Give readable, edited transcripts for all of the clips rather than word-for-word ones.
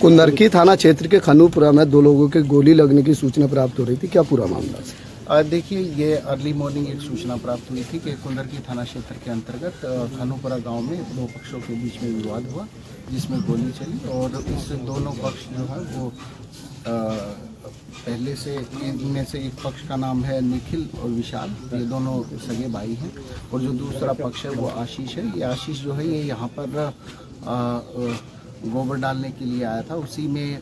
कुंदरकी थाना क्षेत्र के खनूपुरा में 2 लोगों के गोली लगने की सूचना प्राप्त हो रही थी, क्या पूरा मामला है? देखिए, ये अर्ली मॉर्निंग एक सूचना प्राप्त हुई थी कि कुंदरकी थाना क्षेत्र के अंतर्गत खनूपुरा गांव में 2 पक्षों के बीच में विवाद हुआ, जिसमें गोली चली और इस दोनों पक्ष जो है वो पहले से, इनमें से एक पक्ष का नाम है निखिल और विशाल, ये दोनों सगे भाई हैं, और जो दूसरा पक्ष है वो आशीष है। ये आशीष जो है ये यहाँ पर गोबर डालने के लिए आया था, उसी में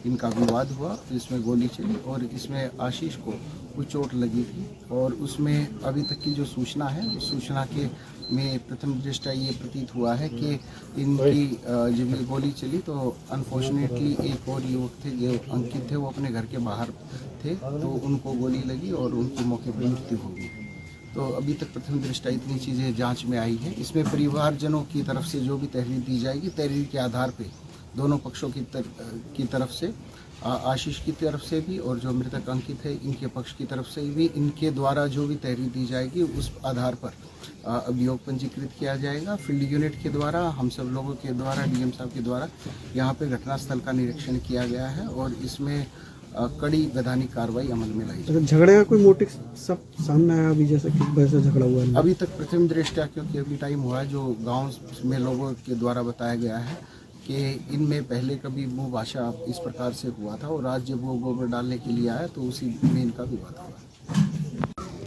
इनका विवाद हुआ, इसमें गोली चली और इसमें आशीष को कुछ चोट लगी थी। और उसमें अभी तक की जो सूचना है, उस सूचना के में प्रथम दृष्टया ये प्रतीत हुआ है कि इनकी जब ये गोली चली तो अनफॉर्चुनेटली एक और युवक थे जो अंकित थे, वो अपने घर के बाहर थे, तो उनको गोली लगी और उनकी मौके पर मृत्यु हो गई। तो अभी तक प्रथम दृष्टया इतनी चीज़ें जांच में आई हैं। इसमें परिवारजनों की तरफ से जो भी तहरीर दी जाएगी, तहरीर के आधार पे दोनों पक्षों की तरफ से, आशीष की तरफ से भी और जो मृतक अंकित है इनके पक्ष की तरफ से भी, इनके द्वारा जो भी तहरीर दी जाएगी उस आधार पर अभियोग पंजीकृत किया जाएगा। फील्ड यूनिट के द्वारा, हम सब लोगों के द्वारा, डीएम साहब के द्वारा यहाँ पे घटनास्थल का निरीक्षण किया गया है और इसमें कड़ी वैधानिक कार्रवाई अमल में लाई जाएगी। झगड़े का कोई मोटिव सब सामने आया अभी, जैसे कि वैसे झगड़ा हुआ है? अभी तक प्रथम दृष्टया, क्योंकि अभी टाइम हुआ है, जो गाँव में लोगों के द्वारा बताया गया है कि इनमें पहले कभी मुँह भाषा इस प्रकार से हुआ था और आज जब वो गोबर डालने के लिए आया तो उसी में इनका विवाद हुआ।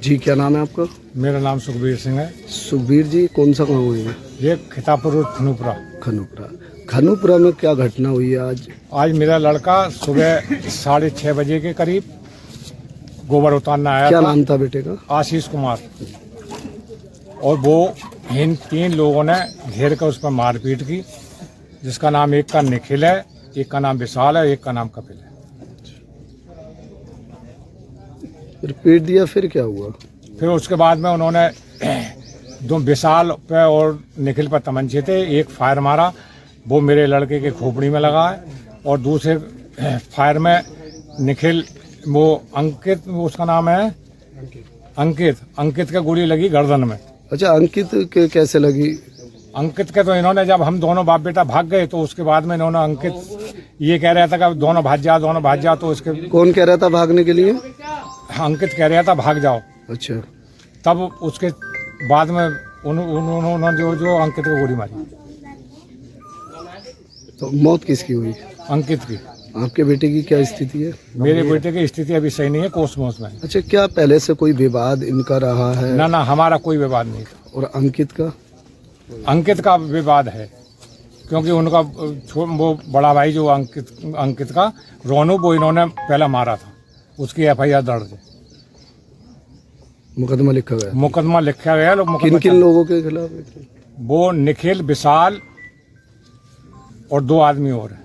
जी, क्या नाम है आपका? मेरा नाम सुखबीर सिंह है। सुखबीर जी, कौन सा गाँव है ये? खितापुर रोड, खनूपुरा। खनूपुरा में क्या घटना हुई है आज? आज मेरा लड़का सुबह 6:30 बजे के करीब गोबर उतारना आया। क्या नाम था बेटे का? आशीष कुमार। और वो इन 3 लोगों ने घेर कर उस पर मारपीट की, जिसका नाम एक का निखिल है, एक का नाम विशाल है, एक का नाम कपिल है। फिर पीट दिया, फिर क्या हुआ? फिर उसके बाद में उन्होंने 2 विशाल पे और निखिल पर तमंचे थे, एक फायर मारा, वो मेरे लड़के के खोपड़ी में लगा है, और दूसरे फायर में निखिल, वो अंकित, उसका नाम है अंकित के गोली लगी गर्दन में। अच्छा, अंकित के कैसे लगी? अंकित के तो इन्होंने, जब हम दोनों बाप बेटा भाग गए तो उसके बाद में इन्होंने, अंकित ये कह रहा था कि दोनों भाग जाओ, तो उसके, कौन कह रहा था भागने के लिए? अंकित कह रहा था भाग जाओ। अच्छा, तब उसके बाद में उन्होंने जो अंकित को गोली मारी। तो मौत किसकी हुई? अंकित की। आपके बेटे की क्या स्थिति है? मेरे बेटे की स्थिति अभी सही नहीं है, कोसमोस में। अच्छा, क्या पहले से कोई विवाद इनका रहा है? ना, हमारा कोई विवाद नहीं था। और अंकित का? अंकित का विवाद है, क्योंकि उनका वो बड़ा भाई जो अंकित का रोनू, वो इन्होंने पहला मारा था, उसकी FIR दर्ज है। मुकदमा लिखा गया? मुकदमा लिखा गया। किन लोगों के खिलाफ? वो निखिल, विशाल और 2 आदमी और हैं।